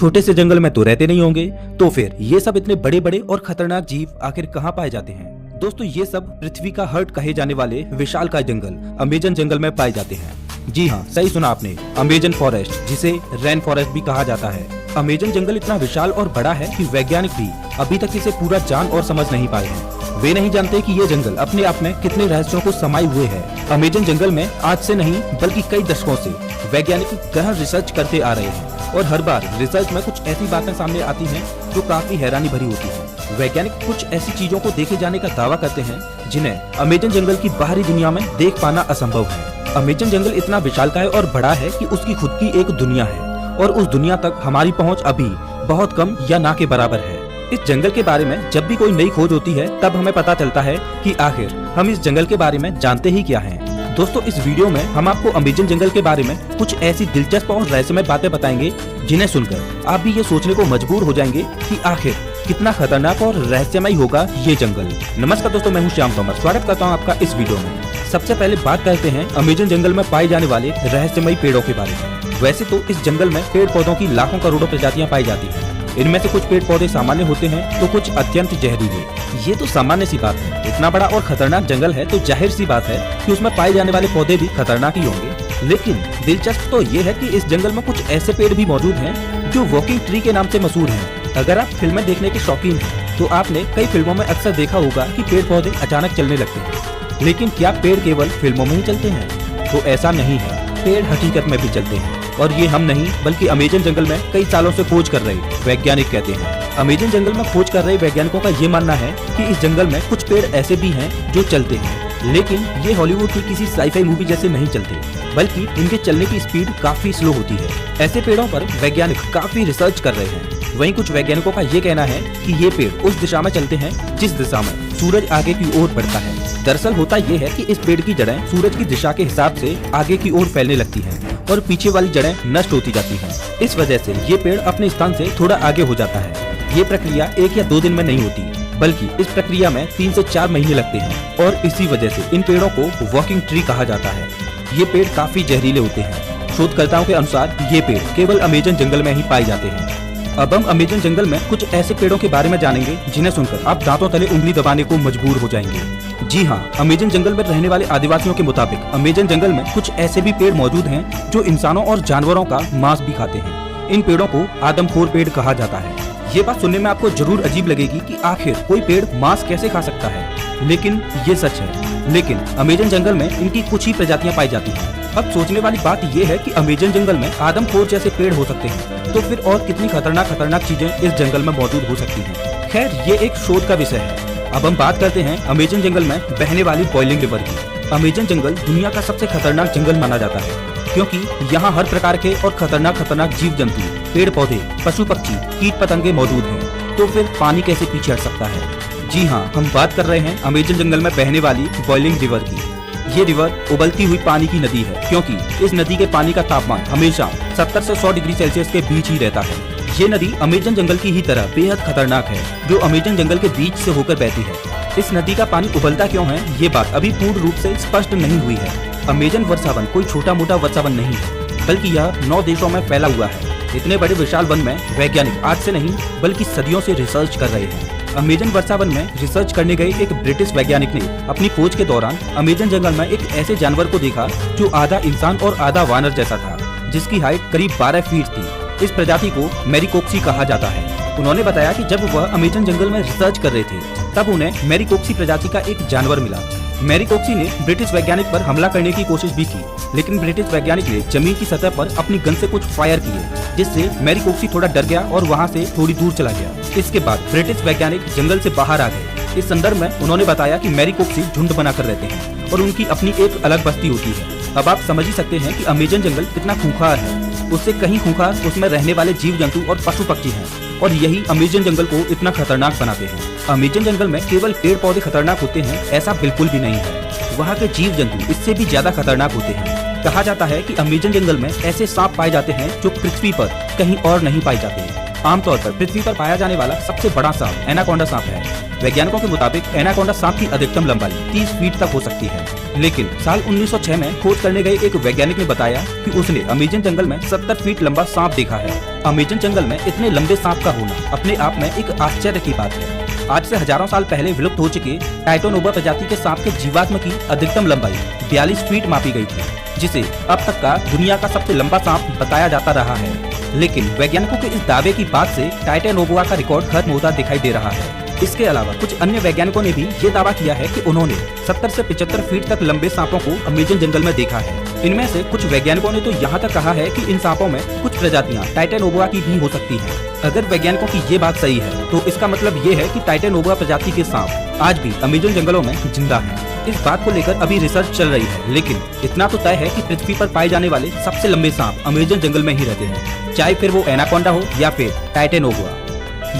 छोटे से जंगल में तो रहते नहीं होंगे, तो फिर ये सब इतने बड़े बड़े और खतरनाक जीव आखिर कहाँ पाए जाते हैं? दोस्तों, ये सब पृथ्वी का हर्ट कहे जाने वाले विशालकाय जंगल अमेजन जंगल में पाए जाते हैं। जी हाँ, सही सुना आपने, अमेजन फॉरेस्ट, जिसे रेन फॉरेस्ट भी कहा जाता है। अमेजन जंगल इतना विशाल और बड़ा है कि वैज्ञानिक भी अभी तक इसे पूरा जान और समझ नहीं पाए हैं। वे नहीं जानते कि ये जंगल अपने आप में कितने रहस्यों को समाये हुए है। अमेजन जंगल में आज से नहीं बल्कि कई दशकों से वैज्ञानिक गहन रिसर्च करते आ रहे हैं और हर बार रिसर्च में कुछ ऐसी बातें सामने आती हैं जो काफी हैरानी भरी होती है। वैज्ञानिक कुछ ऐसी चीजों को देखे जाने का दावा करते हैं जिन्हें अमेजन जंगल की बाहरी दुनिया में देख पाना असंभव है। अमेजन जंगल इतना विशालकाय और बड़ा है कि उसकी खुद की एक दुनिया है और उस दुनिया तक हमारी पहुंच अभी बहुत कम या ना के बराबर है। इस जंगल के बारे में जब भी कोई नई खोज होती है तब हमें पता चलता है कि आखिर हम इस जंगल के बारे में जानते ही क्या हैं। दोस्तों, इस वीडियो में हम आपको अमेजन जंगल के बारे में कुछ ऐसी दिलचस्प और रहस्यमय बातें बताएंगे जिन्हें सुनकर आप भी ये सोचने को मजबूर हो जाएंगे कि आखिर कितना खतरनाक और रहस्यमय होगा ये जंगल। नमस्कार दोस्तों, मैं हूँ श्याम तोमर, स्वागत करता हूँ आपका इस वीडियो में। सबसे पहले बात करते हैं अमेजन जंगल में पाए जाने वाले रहस्यमयी पेड़ों के बारे में। वैसे तो इस जंगल में पेड़ पौधों की लाखों करोड़ों प्रजातियां पाई जाती हैं। इनमें से कुछ पेड़ पौधे सामान्य होते हैं तो कुछ अत्यंत जहरीले। ये तो सामान्य सी बात है, इतना बड़ा और खतरनाक जंगल है तो जाहिर सी बात है कि उसमें पाए जाने वाले पौधे भी खतरनाक ही होंगे। लेकिन दिलचस्प तो ये है कि इस जंगल में कुछ ऐसे पेड़ भी मौजूद हैं जो वॉकिंग ट्री के नाम से मशहूर हैं। अगर आप फिल्में देखने के शौकीन हैं तो आपने कई फिल्मों में अक्सर देखा होगा कि पेड़ पौधे अचानक चलने लगते हैं। लेकिन क्या पेड़ केवल फिल्मों में ही चलते हैं? तो ऐसा नहीं है, पेड़ हकीकत में भी चलते हैं और ये हम नहीं बल्कि अमेजन जंगल में कई सालों से खोज कर रहे वैज्ञानिक कहते हैं। अमेजन जंगल में खोज कर रहे वैज्ञानिकों का ये मानना है कि इस जंगल में कुछ पेड़ ऐसे भी हैं जो चलते हैं, लेकिन ये हॉलीवुड की किसी साईफाई मूवी जैसे नहीं चलते, बल्कि इनके चलने की स्पीड काफी स्लो होती है। ऐसे पेड़ों पर वैज्ञानिक काफी रिसर्च कर रहे हैं। वहीं कुछ वैज्ञानिकों का ये कहना है कि ये पेड़ उस दिशा में चलते हैं जिस दिशा में सूरज आगे की ओर बढ़ता है। दरअसल होता ये है कि इस पेड़ की जड़ें सूरज की दिशा के हिसाब से आगे की ओर फैलने लगती हैं और पीछे वाली जड़ें नष्ट होती जाती हैं। इस वजह से ये पेड़ अपने स्थान से थोड़ा आगे हो जाता है। ये प्रक्रिया 1 या 2 दिन में नहीं होती, बल्कि इस प्रक्रिया में 3 से 4 महीने लगते हैं और इसी वजह से इन पेड़ों को वॉकिंग ट्री कहा जाता है। ये पेड़ काफी जहरीले होते हैं। शोधकर्ताओं के अनुसार ये पेड़ केवल अमेजन जंगल में ही पाए जाते हैं। अब हम अमेजन जंगल में कुछ ऐसे पेड़ों के बारे में जानेंगे जिन्हें सुनकर आप दांतों तले उंगली दबाने को मजबूर हो जाएंगे। जी हाँ, अमेजन जंगल में रहने वाले आदिवासियों के मुताबिक अमेजन जंगल में कुछ ऐसे भी पेड़ मौजूद हैं जो इंसानों और जानवरों का मांस भी खाते हैं। इन पेड़ों को आदमखोर पेड़ कहा जाता है। ये बात सुनने में आपको जरूर अजीब लगेगी कि आखिर कोई पेड़ मांस कैसे खा सकता है, लेकिन ये सच है। लेकिन अमेजन जंगल में इनकी कुछ ही प्रजातियां पाई जाती हैं। अब सोचने वाली बात ये है कि अमेजन जंगल में आदमखोर जैसे पेड़ हो सकते हैं, तो फिर और कितनी खतरनाक चीजें इस जंगल में मौजूद हो सकती हैं। खैर, ये एक शोध का विषय है। अब हम बात करते हैं अमेजन जंगल में बहने वाली बॉइलिंग रिवर की। अमेजन जंगल दुनिया का सबसे खतरनाक जंगल माना जाता है क्योंकि यहाँ हर प्रकार के और खतरनाक जीव जंतु, पेड़ पौधे, पशु पक्षी, कीट पतंगे मौजूद हैं। तो फिर पानी कैसे पीछे हट सकता है? जी हाँ, हम बात कर रहे हैं अमेजन जंगल में बहने वाली बॉइलिंग रिवर की। ये रिवर उबलती हुई पानी की नदी है क्योंकि इस नदी के पानी का तापमान हमेशा 70 से 100 डिग्री सेल्सियस के बीच ही रहता है। ये नदी अमेजन जंगल की ही तरह बेहद खतरनाक है जो अमेजन जंगल के बीच से होकर बहती है। इस नदी का पानी उबलता क्यों है, ये बात अभी पूर्ण रूप से स्पष्ट नहीं हुई है। अमेजन वर्षावन कोई छोटा मोटा वर्षावन नहीं है, बल्कि यह 9 देशों में फैला हुआ है। इतने बड़े विशाल वन में वैज्ञानिक आज से नहीं बल्कि सदियों से रिसर्च कर रहे हैं। अमेजन वर्षावन में रिसर्च करने गए एक ब्रिटिश वैज्ञानिक ने अपनी खोज के दौरान अमेजन जंगल में एक ऐसे जानवर को देखा जो आधा इंसान और आधा वानर जैसा था, जिसकी हाइट करीब 12 फीट थी। इस प्रजाति को मैरीकोक्सी कहा जाता है। उन्होंने बताया कि जब वह अमेजन जंगल में रिसर्च कर रहे थे तब उन्हें मैरीकोक्सी प्रजाति का एक जानवर मिला। मैरीकोक्सी ने ब्रिटिश वैज्ञानिक पर हमला करने की कोशिश भी की, लेकिन ब्रिटिश वैज्ञानिक ने जमीन की सतह पर अपनी गन से कुछ फायर किए, जिससे मैरीकोक्सी थोड़ा डर गया और वहां से थोड़ी दूर चला गया। इसके बाद ब्रिटिश वैज्ञानिक जंगल से बाहर आ गए। इस संदर्भ में उन्होंने बताया कि मैरीकोक्सी झुंड बनाकर रहते हैं और उनकी अपनी एक अलग बस्ती होती है। अब आप समझ ही सकते हैं कि अमेजन जंगल कितना खूंखार है। उससे कहीं खूंखार उसमें रहने वाले जीव जंतु और पशु पक्षी हैं और यही अमेजन जंगल को इतना खतरनाक बनाते हैं। अमेजन जंगल में केवल पेड़ पौधे खतरनाक होते हैं ऐसा बिल्कुल भी नहीं है। वहाँ के जीव जंतु इससे भी ज्यादा खतरनाक होते हैं। कहा जाता है कि अमेजन जंगल में ऐसे सांप पाए जाते हैं जो पृथ्वी पर कहीं और नहीं पाए जाते। आमतौर पर पृथ्वी पर पाया जाने वाला सबसे बड़ा सांप एनाकोंडा सांप है। वैज्ञानिकों के मुताबिक एनाकोंडा सांप की अधिकतम लंबाई 30 फीट तक हो सकती है। लेकिन साल 1906 में खोज करने गए एक वैज्ञानिक ने बताया कि उसने अमेजन जंगल में 70 फीट लंबा सांप देखा है। अमेजन जंगल में इतने लंबे सांप का होना अपने आप में एक आश्चर्य की बात है। आज से हजारों साल पहले विलुप्त हो चुके टाइटोनोवा प्रजाति के सांप के जीवात्म की अधिकतम लंबाई 42 फीट मापी गई थी, जिसे अब तक का दुनिया का सबसे लंबा सांप बताया जाता रहा है। लेकिन वैज्ञानिकों के इस दावे की बात से टाइटोनोवा का रिकॉर्ड खत्म होता दिखाई दे रहा है। इसके अलावा कुछ अन्य वैज्ञानिकों ने भी ये दावा किया है कि उन्होंने 70 से 75 फीट तक लंबे सांपों को अमेजन जंगल में देखा है। इनमें से कुछ वैज्ञानिकों ने तो यहाँ तक कहा है कि इन सांपों में कुछ प्रजातियाँ टाइटोनोवा की भी हो सकती हैं। अगर वैज्ञानिकों की ये बात सही है तो इसका मतलब ये है कि टाइटोनोवा प्रजाति के सांप आज भी अमेजन जंगलों में जिंदा हैं। इस बात को लेकर अभी रिसर्च चल रही है, लेकिन इतना तो तय है कि पृथ्वी पर पाए जाने वाले सबसे लंबे सांप अमेजन जंगल में ही रहते हैं, चाहे फिर वो एनाकोंडा हो या फिर टाइटोनोवा।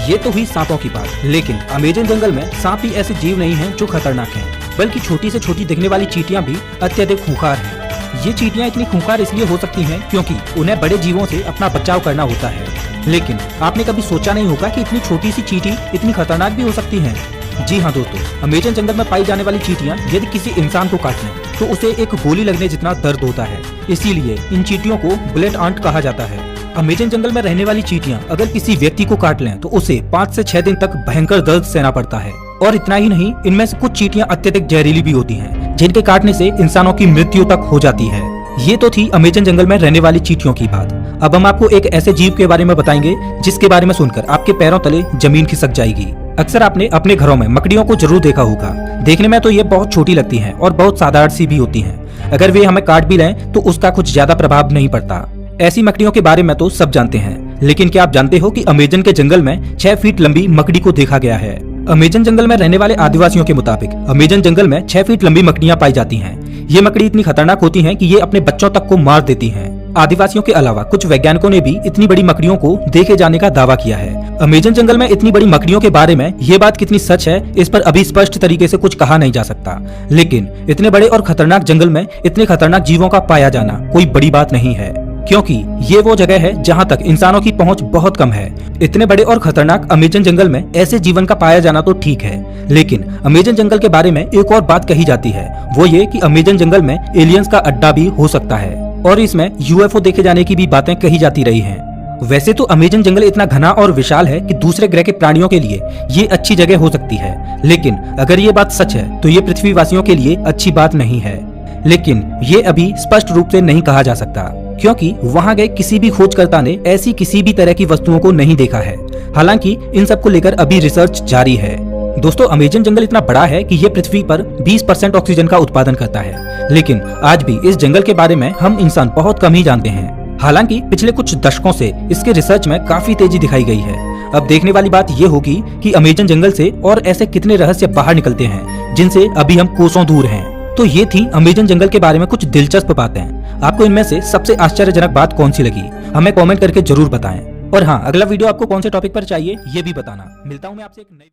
ये तो हुई सांपों की बात, लेकिन अमेजन जंगल में सांप ही ऐसे जीव नहीं हैं जो खतरनाक हैं, बल्कि छोटी से छोटी दिखने वाली चींटियां भी अत्यधिक खूंखार हैं। ये चींटियां इतनी खूंखार इसलिए हो सकती हैं क्योंकि उन्हें बड़े जीवों से अपना बचाव करना होता है। लेकिन आपने कभी सोचा नहीं होगा कि इतनी छोटी सी चींटी इतनी खतरनाक भी हो सकती है। जी हाँ दोस्तों, अमेजन जंगल में पाई जाने वाली चींटियां यदि किसी इंसान को काट लें तो उसे एक गोली लगने जितना दर्द होता है। इसीलिए इन चींटियों को बुलेट आंट कहा जाता है। अमेजन जंगल में रहने वाली चींटियां अगर किसी व्यक्ति को काट लें तो उसे 5 से 6 दिन तक भयंकर दर्द सहना पड़ता है। और इतना ही नहीं, इनमें से कुछ चींटियां अत्यधिक जहरीली भी होती हैं, जिनके काटने से इंसानों की मृत्यु तक हो जाती है। ये तो थी अमेजन जंगल में रहने वाली चींटियों की बात। अब हम आपको एक ऐसे जीव के बारे में बताएंगे जिसके बारे में सुनकर आपके पैरों तले जमीन खिसक जाएगी। अक्सर आपने अपने घरों में मकड़ियों को जरूर देखा होगा। देखने में तो ये बहुत छोटी लगती हैं और बहुत साधारण सी भी होती हैं। अगर वे हमें काट भी लें तो उसका कुछ ज्यादा प्रभाव नहीं पड़ता। ऐसी मकड़ियों के बारे में तो सब जानते हैं, लेकिन क्या आप जानते हो कि अमेजन के जंगल में 6 फीट लंबी मकड़ी को देखा गया है। अमेजन जंगल में रहने वाले आदिवासियों के मुताबिक अमेजन जंगल में 6 फीट लंबी मकड़ियां पाई जाती हैं। ये मकड़ी इतनी खतरनाक होती हैं कि ये अपने बच्चों तक को मार देती हैं। आदिवासियों के अलावा कुछ वैज्ञानिकों ने भी इतनी बड़ी मकड़ियों को देखे जाने का दावा किया है। अमेजन जंगल में इतनी बड़ी मकड़ियों के बारे में ये बात कितनी सच है, इस पर अभी स्पष्ट तरीके से कुछ कहा नहीं जा सकता। लेकिन इतने बड़े और खतरनाक जंगल में इतने खतरनाक जीवों का पाया जाना कोई बड़ी बात नहीं है, क्योंकि ये वो जगह है जहाँ तक इंसानों की पहुँच बहुत कम है। इतने बड़े और खतरनाक अमेजन जंगल में ऐसे जीवन का पाया जाना तो ठीक है, लेकिन अमेजन जंगल के बारे में एक और बात कही जाती है, वो ये कि अमेजन जंगल में एलियंस का अड्डा भी हो सकता है और इसमें यूएफओ देखे जाने की भी बातें कही जाती रही हैं। वैसे तो अमेजन जंगल इतना घना और विशाल है कि दूसरे ग्रह के प्राणियों के लिए ये अच्छी जगह हो सकती है, लेकिन अगर ये बात सच है तो ये पृथ्वीवासियों के लिए अच्छी बात नहीं है। लेकिन ये अभी स्पष्ट रूप से नहीं कहा जा सकता, क्योंकि वहां गए किसी भी खोजकर्ता ने ऐसी किसी भी तरह की वस्तुओं को नहीं देखा है। हालांकि इन सब को लेकर अभी रिसर्च जारी है। दोस्तों, अमेजन जंगल इतना बड़ा है कि ये पृथ्वी पर 20% ऑक्सीजन का उत्पादन करता है, लेकिन आज भी इस जंगल के बारे में हम इंसान बहुत कम ही जानते हैं। हालांकि पिछले कुछ दशकों से इसके रिसर्च में काफी तेजी दिखाई गई है। अब देखने वाली बात ये होगी कि अमेजन जंगल से और ऐसे कितने रहस्य बाहर निकलते हैं जिनसे अभी हम कोसों दूर हैं। तो ये थी अमेजन जंगल के बारे में कुछ दिलचस्प बातें। आपको इनमें से सबसे आश्चर्यजनक बात कौन सी लगी, हमें कमेंट करके जरूर बताएं। और हाँ, अगला वीडियो आपको कौन से टॉपिक पर चाहिए ये भी बताना। मिलता हूँ मैं आपसे एक नई